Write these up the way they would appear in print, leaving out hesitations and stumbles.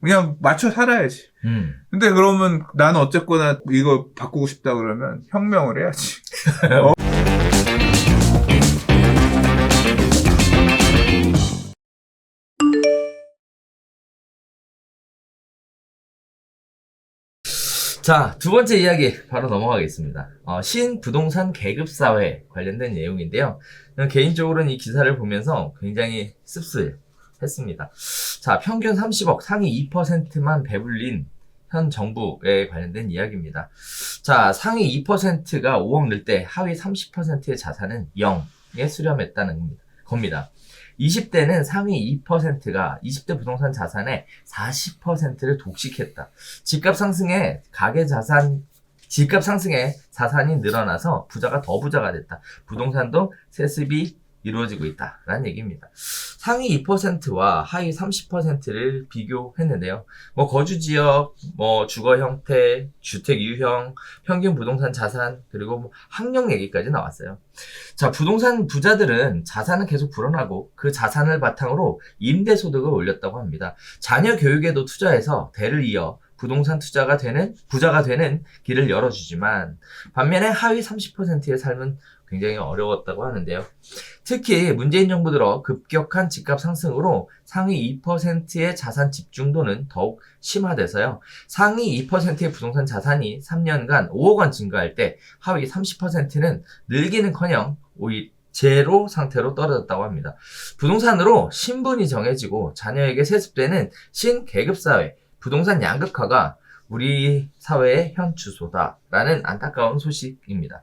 그냥 맞춰 살아야지. 근데 그러면 나는 어쨌거나 이거 바꾸고 싶다 그러면 혁명을 해야지. 자, 두 번째 이야기 바로 넘어가겠습니다. 신부동산 계급사회 관련된 내용인데요. 개인적으로는 이 기사를 보면서 굉장히 씁쓸했습니다. 자, 평균 30억, 상위 2%만 배불린 현 정부에 관련된 이야기입니다. 자, 상위 2%가 5억 늘 때 하위 30%의 자산은 0에 수렴했다는 겁니다. 20대는 상위 2%가 20대 부동산 자산의 40%를 독식했다. 집값 상승에 자산이 늘어나서 부자가 더 부자가 됐다. 부동산도 세습이 이루어지고 있다라는 얘기입니다. 상위 2%와 하위 30%를 비교했는데요. 거주 지역, 주거 형태, 주택 유형, 평균 부동산 자산, 그리고 학력 얘기까지 나왔어요. 자, 부동산 부자들은 자산은 계속 불어나고 그 자산을 바탕으로 임대 소득을 올렸다고 합니다. 자녀 교육에도 투자해서 대를 이어 부동산 부자가 되는 길을 열어주지만 반면에 하위 30%의 삶은 굉장히 어려웠다고 하는데요. 특히 문재인 정부 들어 급격한 집값 상승으로 상위 2%의 자산 집중도는 더욱 심화돼서요. 상위 2%의 부동산 자산이 3년간 5억 원 증가할 때 하위 30%는 늘기는커녕 오히려 제로 상태로 떨어졌다고 합니다. 부동산으로 신분이 정해지고 자녀에게 세습되는 신계급사회, 부동산 양극화가 우리 사회의 현 주소다라는 안타까운 소식입니다.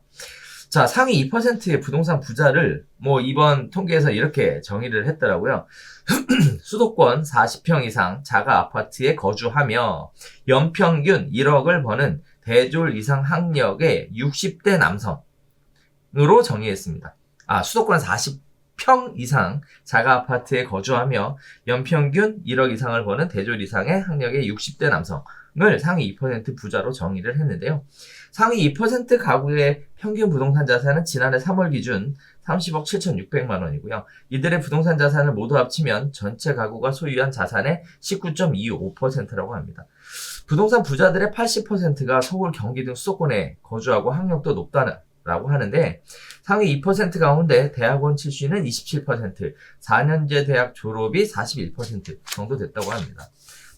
자, 상위 2%의 부동산 부자를 이번 통계에서 이렇게 정의를 했더라고요. 수도권 40평 이상 자가 아파트에 거주하며 연평균 1억을 버는 대졸 이상 학력의 60대 남성으로 정의했습니다. 수도권 40평 이상 자가 아파트에 거주하며 연평균 1억 이상을 버는 대졸 이상의 학력의 60대 남성을 상위 2% 부자로 정의를 했는데요. 상위 2% 가구의 평균 부동산 자산은 지난해 3월 기준 30억 7,600만 원이고요. 이들의 부동산 자산을 모두 합치면 전체 가구가 소유한 자산의 19.25%라고 합니다. 부동산 부자들의 80%가 서울, 경기 등 수도권에 거주하고 학력도 높다라고 하는데 상위 2% 가운데 대학원 출신은 27%, 4년제 대학 졸업이 41% 정도 됐다고 합니다.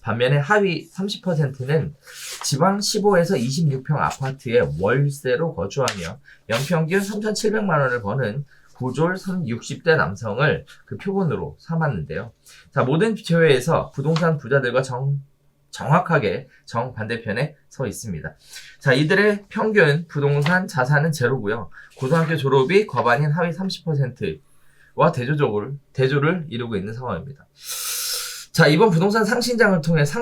반면에 하위 30%는 지방 15에서 26평 아파트에 월세로 거주하며 연평균 3,700만 원을 버는 고졸 60대 남성을 그 표본으로 삼았는데요. 자, 모든 제외에서 부동산 부자들과 정확하게 정반대편에 서 있습니다. 자, 이들의 평균 부동산 자산은 제로고요. 고등학교 졸업이 과반인 하위 30%와 대조를 이루고 있는 상황입니다. 자, 이번 부동산 상승장을 통해서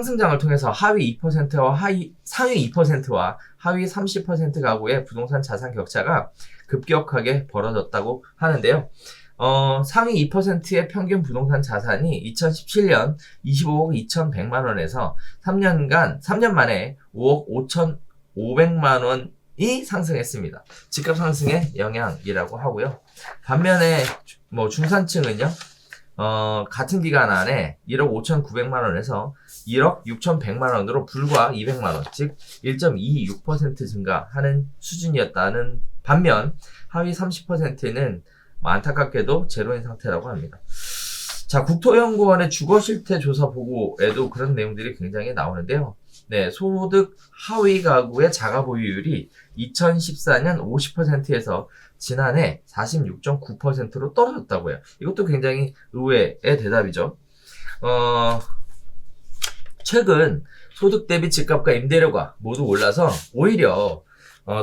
상위 2%와 하위 30% 가구의 부동산 자산 격차가 급격하게 벌어졌다고 하는데요. 상위 2%의 평균 부동산 자산이 2017년 25억 2,100만 원에서 3년 만에 5억 5,500만 원이 상승했습니다. 집값 상승의 영향이라고 하고요. 반면에 중산층은요. 같은 기간 안에 1억 5,900만 원에서 1억 6,100만 원으로 불과 200만 원, 즉 1.26% 증가하는 수준이었다는 반면 하위 30%는 안타깝게도 제로인 상태라고 합니다. 자, 국토연구원의 주거실태 조사 보고에도 그런 내용들이 굉장히 나오는데요. 네, 소득 하위 가구의 자가 보유율이 2014년 50%에서 지난해 46.9%로 떨어졌다고요. 이것도 굉장히 의외의 대답이죠. 최근 소득 대비 집값과 임대료가 모두 올라서 오히려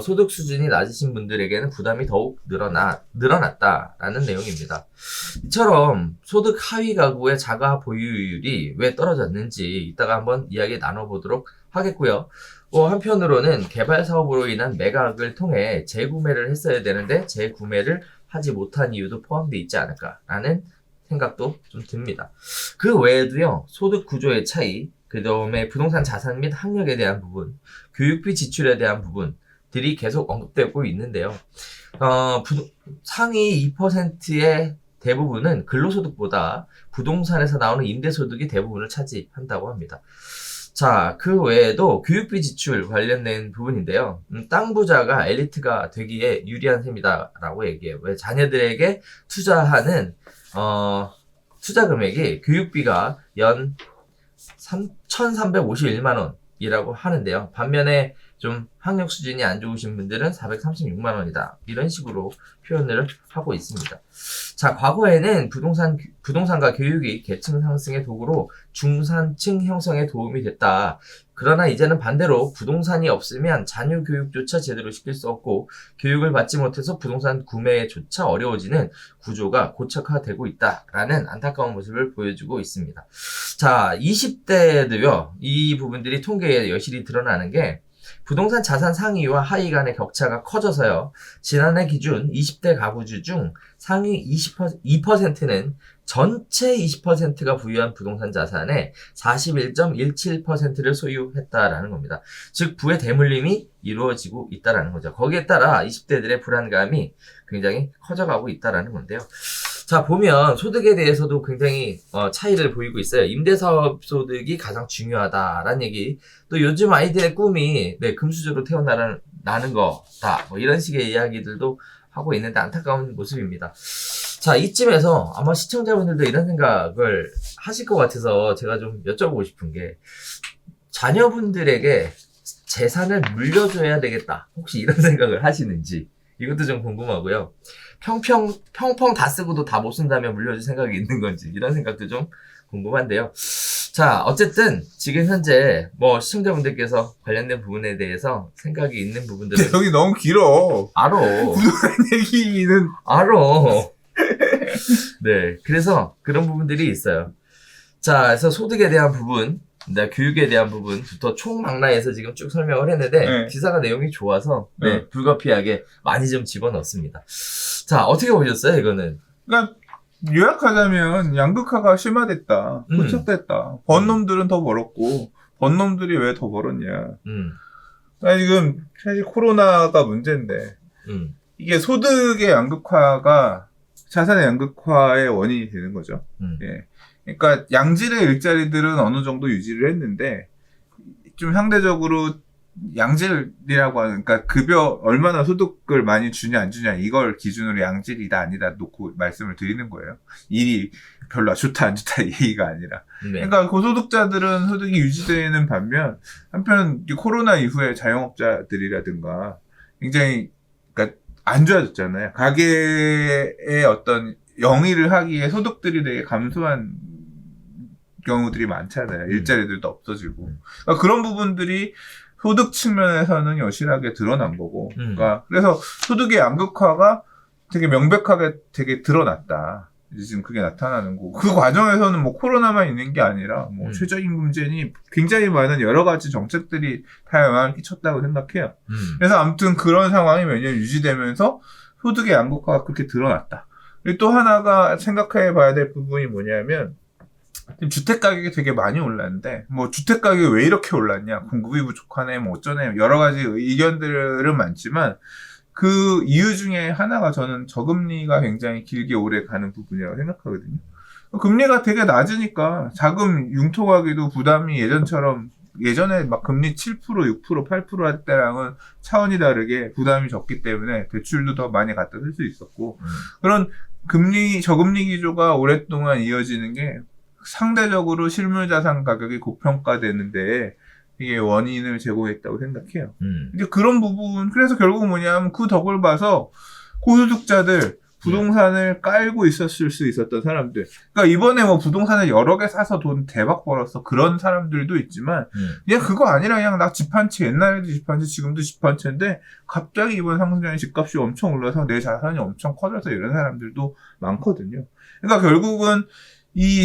소득 수준이 낮으신 분들에게는 부담이 더욱 늘어났다라는 내용입니다. 이처럼 소득 하위 가구의 자가 보유율이 왜 떨어졌는지 이따가 한번 이야기 나눠보도록 하겠고요. 한편으로는 개발 사업으로 인한 매각을 통해 재구매를 했어야 되는데 재구매를 하지 못한 이유도 포함되어 있지 않을까라는 생각도 좀 듭니다. 그 외에도요, 소득 구조의 차이, 그 다음에 부동산 자산 및 학력에 대한 부분, 교육비 지출에 대한 부분들이 계속 언급되고 있는데요. 상위 2%의 대부분은 근로소득보다 부동산에서 나오는 임대소득이 대부분을 차지한다고 합니다. 자, 그 외에도 교육비 지출 관련된 부분인데요. 땅 부자가 엘리트가 되기에 유리한 셈이다라고 얘기해요. 왜 자녀들에게 투자하는 투자 금액이 교육비가 연 1,351만 원이라고 하는데요. 반면에 좀 학력 수준이 안 좋으신 분들은 436만 원이다. 이런 식으로 표현을 하고 있습니다. 자, 과거에는 부동산과 교육이 계층 상승의 도구로 중산층 형성에 도움이 됐다. 그러나 이제는 반대로 부동산이 없으면 자녀 교육조차 제대로 시킬 수 없고 교육을 받지 못해서 부동산 구매조차 어려워지는 구조가 고착화되고 있다라는 안타까운 모습을 보여주고 있습니다. 자, 20대도요. 이 부분들이 통계에 여실히 드러나는 게 부동산 자산 상위와 하위 간의 격차가 커져서요. 지난해 기준 20대 가구주 중 상위 2%는 전체 20%가 부유한 부동산 자산의 41.17%를 소유했다라는 겁니다. 즉 부의 대물림이 이루어지고 있다라는 거죠. 거기에 따라 20대들의 불안감이 굉장히 커져가고 있다라는 건데요. 자, 보면 소득에 대해서도 굉장히 차이를 보이고 있어요. 임대사업 소득이 가장 중요하다라는 얘기. 또 요즘 아이들의 꿈이 금수저로 태어나는 거다. 뭐 이런 식의 이야기들도 하고 있는데 안타까운 모습입니다. 자, 이쯤에서 아마 시청자분들도 이런 생각을 하실 것 같아서 제가 좀 여쭤보고 싶은 게 자녀분들에게 재산을 물려줘야 되겠다. 혹시 이런 생각을 하시는지 이것도 좀 궁금하고요. 평평 다 쓰고도 다 못 쓴다면 물려줄 생각이 있는 건지 이런 생각도 좀 궁금한데요. 자, 어쨌든 지금 현재 뭐 시청자분들께서 관련된 부분에 대해서 생각이 있는 부분들은 여기 너무 길어. 알아. 부동산 얘기는 알아. 네, 그래서 그런 부분들이 있어요. 자, 그래서 소득에 대한 부분, 교육에 대한 부분부터 총망라해서 지금 쭉 설명을 했는데 네. 기사가 내용이 좋아서 불가피하게 많이 좀 집어넣습니다. 자, 어떻게 보셨어요, 이거는? 그러니까 요약하자면 양극화가 심화됐다. 포착됐다. 번 놈들은 더 벌었고 번 놈들이 왜 더 벌었냐. 지금 사실 코로나가 문제인데 이게 소득의 양극화가 자산의 양극화의 원인이 되는 거죠. 예. 그러니까 양질의 일자리들은 어느 정도 유지를 했는데 좀 상대적으로 양질이라고 하는, 그러니까 급여 얼마나 소득을 많이 주냐 안 주냐 이걸 기준으로 양질이다 아니다 놓고 말씀을 드리는 거예요. 일이 별로 좋다 안 좋다 이 얘기가 아니라. 네. 그러니까 고소득자들은 소득이 유지되는 반면 한편 이 코로나 이후에 자영업자들이라든가 굉장히 그러니까 안 좋아졌잖아요. 가게의 어떤 영위를 하기에 소득들이 되게 감소한 경우들이 많잖아요. 일자리들도 없어지고. 그러니까 그런 부분들이 소득 측면에서는 여실하게 드러난 거고. 그러니까 그래서 소득의 양극화가 되게 명백하게 되게 드러났다. 이제 지금 그게 나타나는 거고. 그 과정에서는 뭐 코로나만 있는 게 아니라 뭐 최저임금제니 굉장히 많은 여러 가지 정책들이 다 영향을 끼쳤다고 생각해요. 그래서 아무튼 그런 상황이 몇 년 유지되면서 소득의 양극화가 그렇게 드러났다. 그리고 또 하나가 생각해 봐야 될 부분이 뭐냐면 지금 주택 가격이 되게 많이 올랐는데 뭐 주택 가격이 왜 이렇게 올랐냐, 공급이 부족하네, 뭐 어쩌네, 여러 가지 의견들은 많지만 그 이유 중에 하나가 저는 저금리가 굉장히 길게 오래 가는 부분이라고 생각하거든요. 금리가 되게 낮으니까 자금 융통하기도 부담이 예전에 막 금리 7%, 6%, 8% 할 때랑은 차원이 다르게 부담이 적기 때문에 대출도 더 많이 갖다 쓸 수 있었고 그런 저금리 기조가 오랫동안 이어지는 게 상대적으로 실물 자산 가격이 고평가되는데 이게 원인을 제공했다고 생각해요. 이제 그런 부분, 그래서 결국 뭐냐면 그 덕을 봐서 고소득자들, 부동산을 깔고 있었을 수 있었던 사람들. 그러니까 이번에 뭐 부동산을 여러 개 사서 돈 대박 벌었어. 그런 사람들도 있지만, 그냥 그거 아니라 그냥 나 집 한 채, 옛날에도 집 한 채, 지금도 집 한 채인데, 갑자기 이번 상승장에 집값이 엄청 올라서 내 자산이 엄청 커져서 이런 사람들도 많거든요. 그러니까 결국은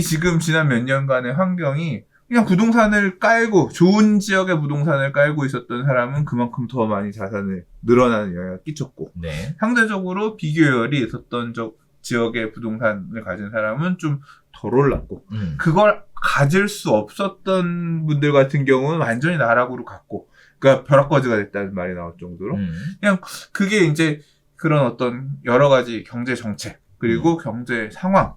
지금 지난 몇 년간의 환경이 그냥 부동산을 깔고, 좋은 지역의 부동산을 깔고 있었던 사람은 그만큼 더 많이 자산을 늘어나는 영향을 끼쳤고, 네. 상대적으로 비교열이 있었던 지역의 부동산을 가진 사람은 좀 덜 올랐고, 그걸 가질 수 없었던 분들 같은 경우는 완전히 나락으로 갔고, 그러니까 벼락거지가 됐다는 말이 나올 정도로, 그냥 그게 이제 그런 어떤 여러 가지 경제 정책, 그리고 경제 상황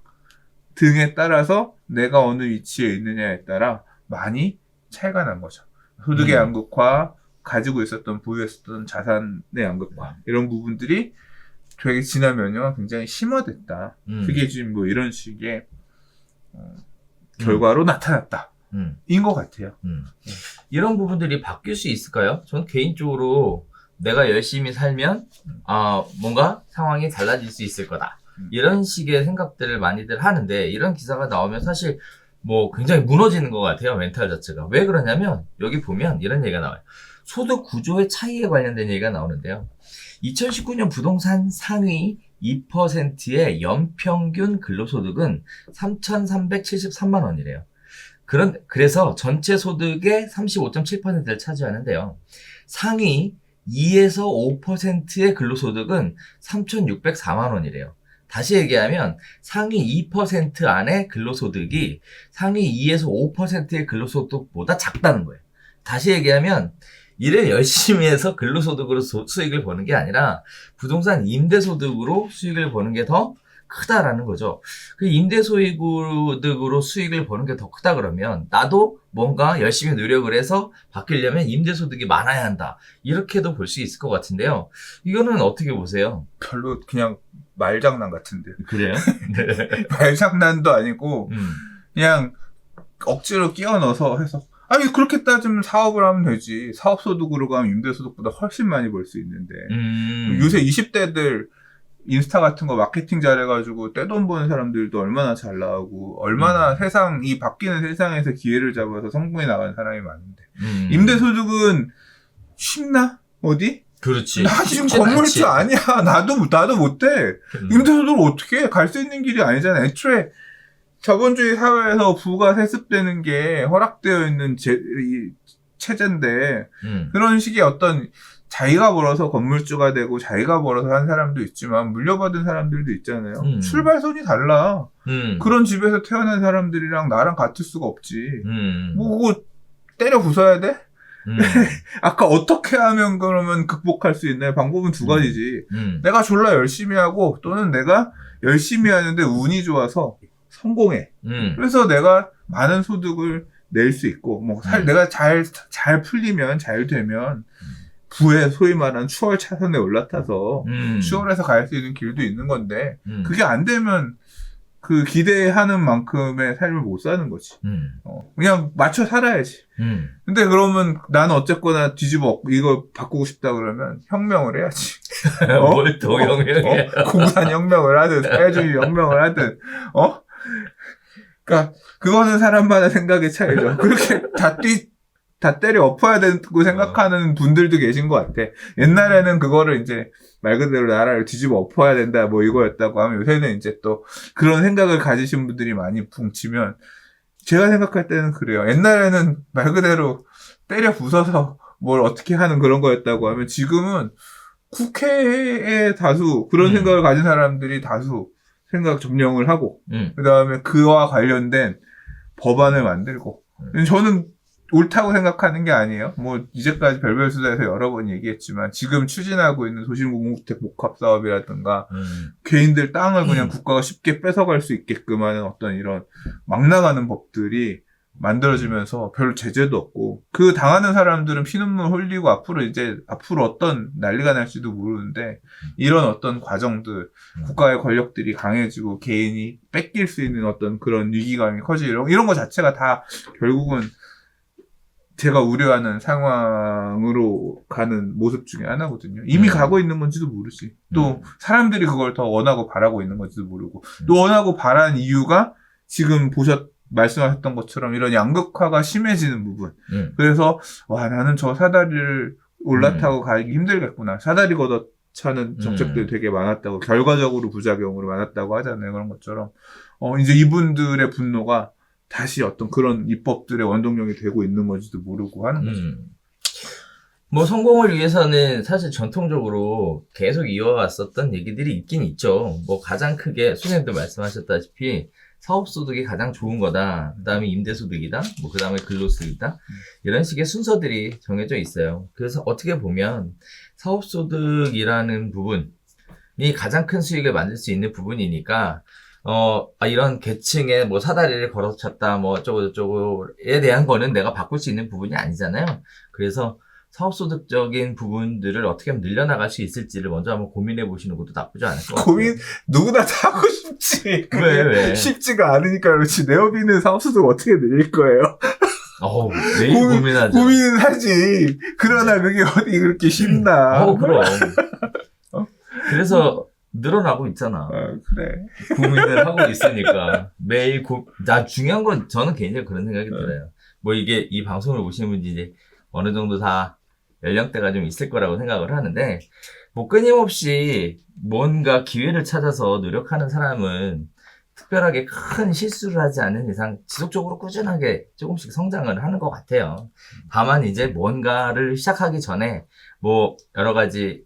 등에 따라서 내가 어느 위치에 있느냐에 따라 많이 차이가 난 거죠. 소득의 양극화, 가지고 있었던 보유했었던 자산의 양극화 이런 부분들이 되게 지난 몇 년간 굉장히 심화됐다. 그게 지금 뭐 이런 식의 결과로 나타났다. 인 것 같아요. 이런 부분들이 바뀔 수 있을까요? 저는 개인적으로 내가 열심히 살면 뭔가 상황이 달라질 수 있을 거다. 이런 식의 생각들을 많이들 하는데 이런 기사가 나오면 사실 뭐 굉장히 무너지는 것 같아요. 멘탈 자체가. 왜 그러냐면 여기 보면 이런 얘기가 나와요. 소득 구조의 차이에 관련된 얘기가 나오는데요. 2019년 부동산 상위 2%의 연평균 근로소득은 3,373만 원이래요. 그래서 전체 소득의 35.7%를 차지하는데요. 상위 2에서 5%의 근로소득은 3,604만 원이래요. 다시 얘기하면 상위 2% 안의 근로소득이 상위 2에서 5%의 근로소득보다 작다는 거예요. 다시 얘기하면 일을 열심히 해서 근로소득으로 수익을 버는 게 아니라 부동산 임대소득으로 수익을 버는 게 더 크다라는 거죠. 그 임대소득으로 수익을 버는 게 더 크다 그러면 나도 뭔가 열심히 노력을 해서 바뀌려면 임대소득이 많아야 한다. 이렇게도 볼 수 있을 것 같은데요. 이거는 어떻게 보세요? 별로 그냥 말장난 같은데요. 그래요? 네. 말장난도 아니고 그냥 억지로 끼워 넣어서 해서 아니 그렇게 따지면 사업을 하면 되지. 사업소득으로 가면 임대소득보다 훨씬 많이 벌 수 있는데 요새 20대들 인스타 같은 거 마케팅 잘해가지고 떼돈 버는 사람들도 얼마나 잘 나오고 얼마나 세상이 바뀌는 세상에서 기회를 잡아서 성공해 나가는 사람이 많은데 임대소득은 쉽나? 어디? 그렇지. 나 지금 건물주 아니야. 나도 못해. 임대소득을 어떻게 해? 갈 수 있는 길이 아니잖아. 애초에 자본주의 사회에서 부가 세습되는 게 허락되어 있는 이 체제인데 그런 식의 어떤 자기가 벌어서 건물주가 되고 자기가 벌어서 한 사람도 있지만 물려받은 사람들도 있잖아요. 출발선이 달라. 그런 집에서 태어난 사람들이랑 나랑 같을 수가 없지. 뭐 그거 때려 부숴야 돼? 아까 어떻게 하면 그러면 극복할 수 있나요? 방법은 두 가지지. 내가 졸라 열심히 하고 또는 내가 열심히 하는데 운이 좋아서 성공해. 그래서 내가 많은 소득을 낼 수 있고 뭐 내가 잘 풀리면 잘 되면 부의 소위 말하는 추월 차선에 올라타서 추월해서 갈 수 있는 길도 있는 건데 그게 안 되면 그 기대하는 만큼의 삶을 못 사는 거지. 그냥 맞춰 살아야지. 근데 그러면 나는 어쨌거나 뒤집어 이거 바꾸고 싶다 그러면 혁명을 해야지. 뭘 또 혁명해? 공산 혁명을 하든 사회주의 혁명을 하든 그러니까 그거는 사람마다 생각의 차이죠. 그렇게 다 때려 엎어야 된다고 생각하는 분들도 계신 것 같아. 옛날에는 그거를 이제 말 그대로 나라를 뒤집어 엎어야 된다 뭐 이거였다고 하면 요새는 이제 또 그런 생각을 가지신 분들이 많이 붕치면 제가 생각할 때는 그래요. 옛날에는 말 그대로 때려 부숴서 뭘 어떻게 하는 그런 거였다고 하면 지금은 국회에 다수 그런 생각을 가진 사람들이 다수 생각 점령을 하고 그 다음에 그와 관련된 법안을 만들고 저는 옳다고 생각하는 게 아니에요. 뭐 이제까지 별별 수다에서 여러 번 얘기했지만 지금 추진하고 있는 도시공공주택 복합 사업이라든가 개인들 땅을 그냥 국가가 쉽게 뺏어갈 수 있게끔 하는 어떤 이런 막 나가는 법들이 만들어지면서 별 제재도 없고 그 당하는 사람들은 피눈물 흘리고 앞으로 어떤 난리가 날지도 모르는데 이런 어떤 과정들 국가의 권력들이 강해지고 개인이 뺏길 수 있는 어떤 그런 위기감이 커지고 이런 거 자체가 다 결국은 제가 우려하는 상황으로 가는 모습 중에 하나거든요. 이미 가고 있는 건지도 모르지. 또 사람들이 그걸 더 원하고 바라고 있는 건지도 모르고 또 원하고 바라는 이유가 지금 말씀하셨던 것처럼 이런 양극화가 심해지는 부분. 그래서 와 나는 저 사다리를 올라타고 가기 힘들겠구나. 사다리 걷어차는 정책들이 되게 많았다고 결과적으로 부작용으로 많았다고 하잖아요. 그런 것처럼 이제 이분들의 분노가 다시 어떤 그런 입법들의 원동력이 되고 있는 건지도 모르고 하는 거죠. 뭐 성공을 위해서는 사실 전통적으로 계속 이어왔었던 얘기들이 있긴 있죠. 뭐 가장 크게 선생님도 말씀하셨다시피 사업소득이 가장 좋은 거다. 그 다음에 임대소득이다. 뭐 그 다음에 근로소득이다. 이런 식의 순서들이 정해져 있어요. 그래서 어떻게 보면 사업소득이라는 부분 가장 큰 수익을 만들 수 있는 부분이니까, 이런 계층에 뭐 사다리를 걸어쳤다, 뭐 어쩌고저쩌고에 대한 거는 내가 바꿀 수 있는 부분이 아니잖아요. 그래서 사업소득적인 부분들을 어떻게 하면 늘려나갈 수 있을지를 먼저 한번 고민해 보시는 것도 나쁘지 않을 것 같아요. 고민 누구나 다 하고 싶지. 그게 왜? 쉽지가 않으니까 그렇지. 네오비는 사업소득 어떻게 늘릴 거예요? 매일 고민하죠. 고민은 하지. 그러나 그게 어디 그렇게 쉽나? 그럼. 그래서 늘어나고 있잖아. 그래. 고민을 하고 있으니까. 매일 중요한 건 저는 개인적으로 그런 생각이 들어요. 뭐 이게 이 방송을 보시는 분들이 이제 어느 정도 다 연령대가 좀 있을 거라고 생각을 하는데, 뭐 끊임없이 뭔가 기회를 찾아서 노력하는 사람은 특별하게 큰 실수를 하지 않는 이상 지속적으로 꾸준하게 조금씩 성장을 하는 것 같아요. 다만 이제 뭔가를 시작하기 전에 뭐 여러 가지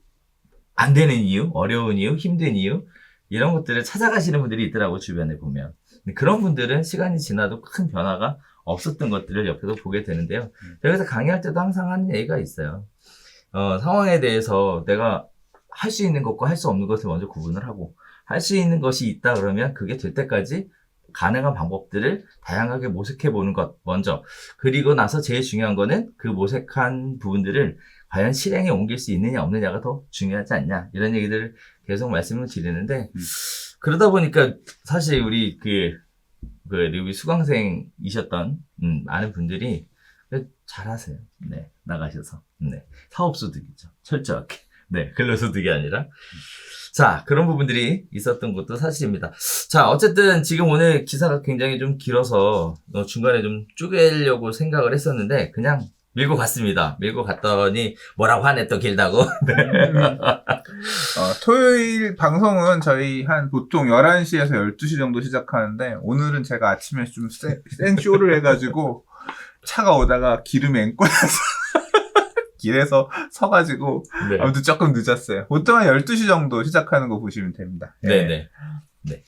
안 되는 이유, 어려운 이유, 힘든 이유 이런 것들을 찾아가시는 분들이 있더라고 주변에 보면. 근데 그런 분들은 시간이 지나도 큰 변화가 없었던 것들을 옆에서 보게 되는데요. 여기서 강의할 때도 항상 하는 얘기가 있어요. 상황에 대해서 내가 할 수 있는 것과 할 수 없는 것을 먼저 구분을 하고, 할 수 있는 것이 있다 그러면 그게 될 때까지 가능한 방법들을 다양하게 모색해 보는 것 먼저. 그리고 나서 제일 중요한 거는 그 모색한 부분들을 과연 실행에 옮길 수 있느냐 없느냐가 더 중요하지 않냐, 이런 얘기들을 계속 말씀을 드리는데, 그러다 보니까 사실 우리 그 뉴비 수강생이셨던 많은 분들이 잘하세요. 네, 나가셔서. 네, 사업소득이죠. 철저하게. 네, 근로소득이 아니라. 자, 그런 부분들이 있었던 것도 사실입니다. 자, 어쨌든 지금 오늘 기사가 굉장히 좀 길어서 중간에 좀 쪼개려고 생각을 했었는데 그냥 밀고 갔습니다. 밀고 갔더니 뭐라고 하네, 또 길다고. 네. 토요일 방송은 저희 보통 11시에서 12시 정도 시작하는데, 오늘은 제가 아침에 좀 센 쇼를 해가지고 차가 오다가 기름이 앵꼬 나서 길에서 서가지고 네. 아무튼 조금 늦었어요. 보통 한 12시 정도 시작하는 거 보시면 됩니다. 네네. 네.